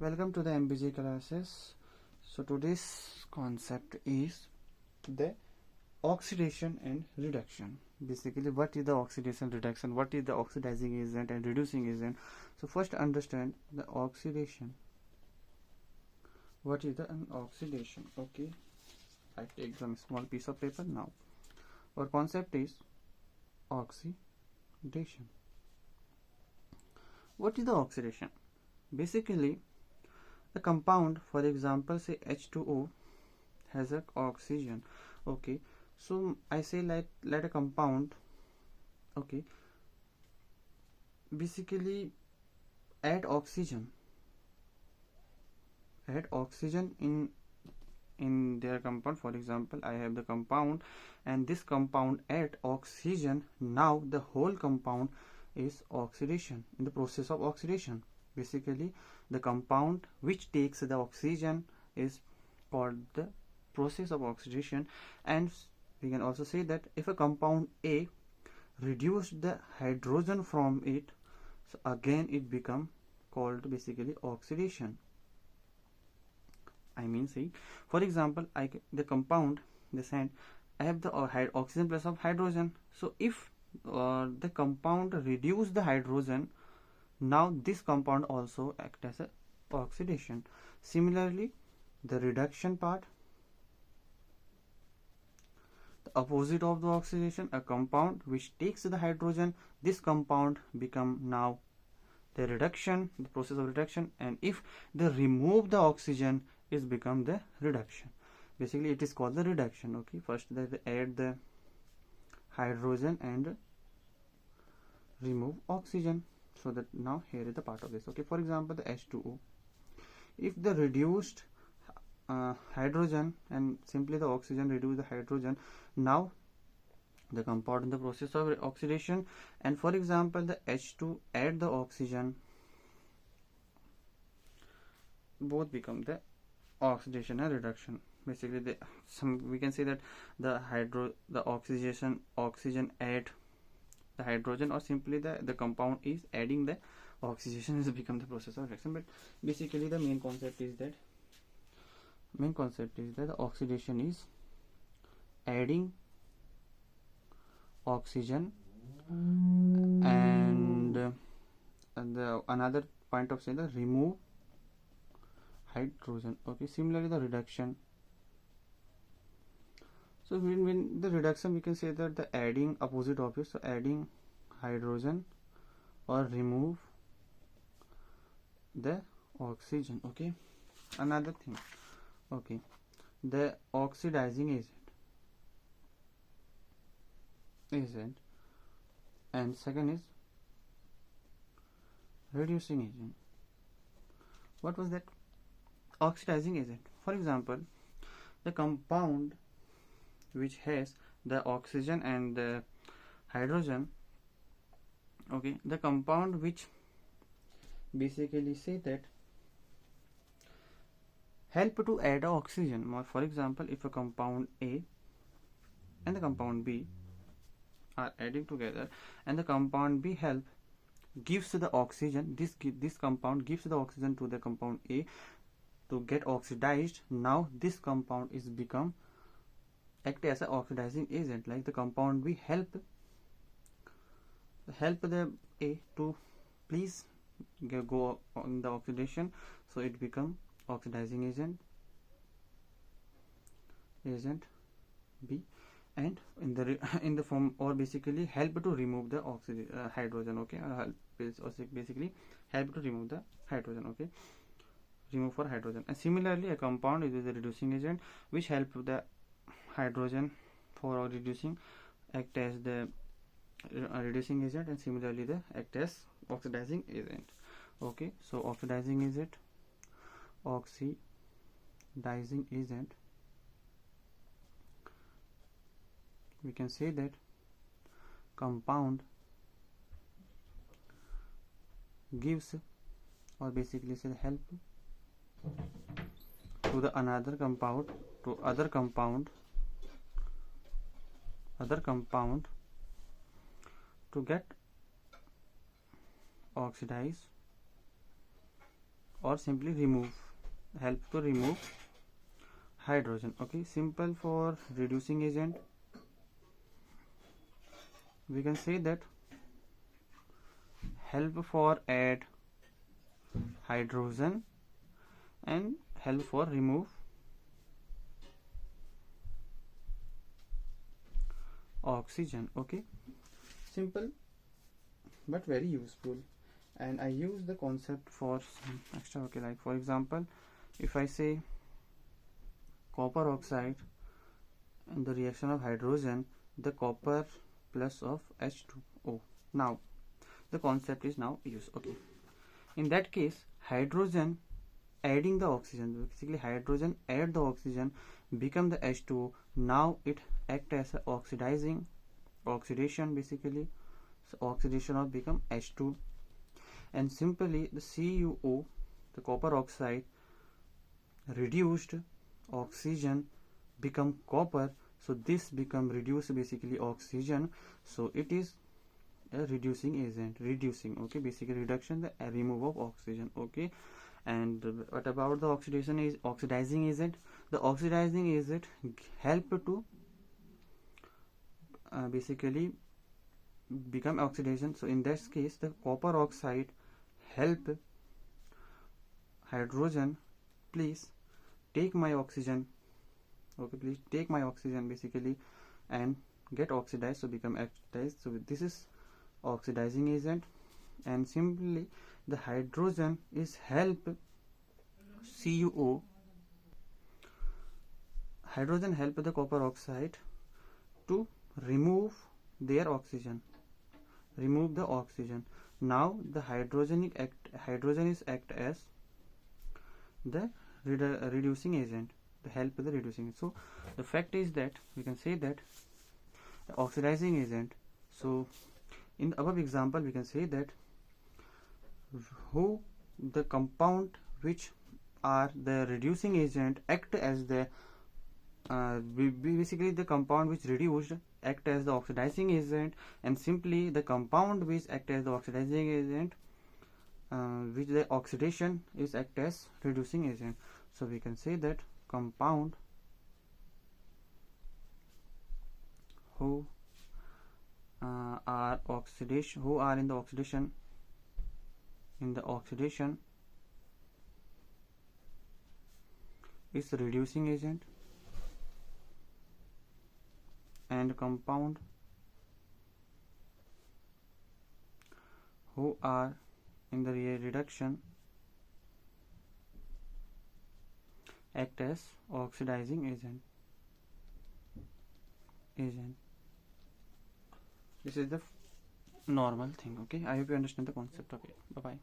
Welcome to the MBJ classes. So today's concept is the oxidation and reduction. Basically, what is the oxidation reduction, what is the oxidizing agent and reducing agent. So first understand the oxidation. What is the oxidation? Okay, I take some small piece of paper now. Our concept is oxidation. What is the oxidation? Basically, the compound, for example, say H2O has a oxygen. Okay, so I say let a compound, okay, basically add oxygen in their compound. For example, I have the compound and this compound add oxygen. Now the whole compound is oxidation, in the process of oxidation. Basically, the compound which takes the oxygen is called the process of oxidation. And we can also say that if a compound A reduced the hydrogen from it, so again it become called basically oxidation. I mean, see, for example, the compound, the sand, I have the oxygen plus of hydrogen. So if the compound reduce the hydrogen, now this compound also act as a oxidation. Similarly, the reduction part, the opposite of the oxidation, a compound which takes the hydrogen, this compound become now the reduction, the process of reduction. And if they remove the oxygen, is become the reduction. Basically, it is called the reduction. Okay, first they add the hydrogen and remove oxygen. So that now here is the part of this. Okay, for example, the H2O, if the reduced hydrogen and simply the oxygen reduce the hydrogen, now the compound in the process of oxidation. And for example, the H2 add the oxygen, both become the oxidation and reduction. Basically, we can say that the oxidation add the hydrogen, or simply the compound is adding the oxidation is become the process of reaction. But basically the main concept is that the oxidation is adding oxygen, and the another point of saying the remove hydrogen. Okay, similarly the reduction. So when the reduction, we can say that the adding opposite of it, so adding hydrogen or remove the oxygen. Okay, another thing, okay, the oxidizing agent, and second is reducing agent. What was that? Oxidizing agent. For example, the compound which has the oxygen and the hydrogen, okay, the compound which basically say that help to add oxygen. For example, if a compound A and the compound B are adding together and the compound B gives the oxygen, this compound gives the oxygen to the compound A to get oxidized. Now this compound is become act as an oxidizing agent. Like the compound B help the A to please go on the oxidation, so it become oxidizing agent B, and in the form, or basically help to remove the hydrogen. Okay, basically help to remove the hydrogen. Okay, remove for hydrogen. And similarly, a compound is a reducing agent which help the hydrogen for reducing, act as the reducing agent, and similarly the act as oxidizing agent. Okay, so oxidizing agent, we can say that compound gives, or basically say help to the other compound to get oxidized or simply remove, help to remove hydrogen. Okay, simple for reducing agent, we can say that help for add hydrogen and help for remove oxygen. Okay, simple but very useful, and I use the concept for some extra. Okay, like for example, if I say copper oxide and the reaction of hydrogen, the copper plus of H2O. Now the concept is now used. Okay, in that case, hydrogen adding the oxygen, basically hydrogen add the oxygen, become the H2O. Now it act as a oxidation basically. So oxidation of become H2, and simply the CuO, the copper oxide, reduced oxygen become copper, so this become reduced basically oxygen, so it is a reducing agent, reducing. Okay, basically reduction, the remove of oxygen. Okay, and what about the oxidation is oxidizing agent? The oxidizing agent help to basically become oxidation. So in this case, the copper oxide help hydrogen, please take my oxygen. Okay, please take my oxygen basically and get oxidized, so become oxidized. So this is oxidizing agent, and simply the hydrogen is help CuO, hydrogen help the copper oxide to remove their oxygen, remove the oxygen. Now the hydrogen is act as the reducing agent, the help the reducing. So the fact is that we can say that the oxidizing agent. So in the above example, we can say that who the compound which are the reducing agent act as the basically the compound which reduced act as the oxidizing agent, and simply the compound which act as the oxidizing agent, which the oxidation is act as reducing agent. So we can say that compound who are oxidation, who are in the oxidation is the reducing agent, and compound who are in the reduction act as oxidizing agent. This is the normal thing. Okay, I hope you understand the concept. Okay, bye bye.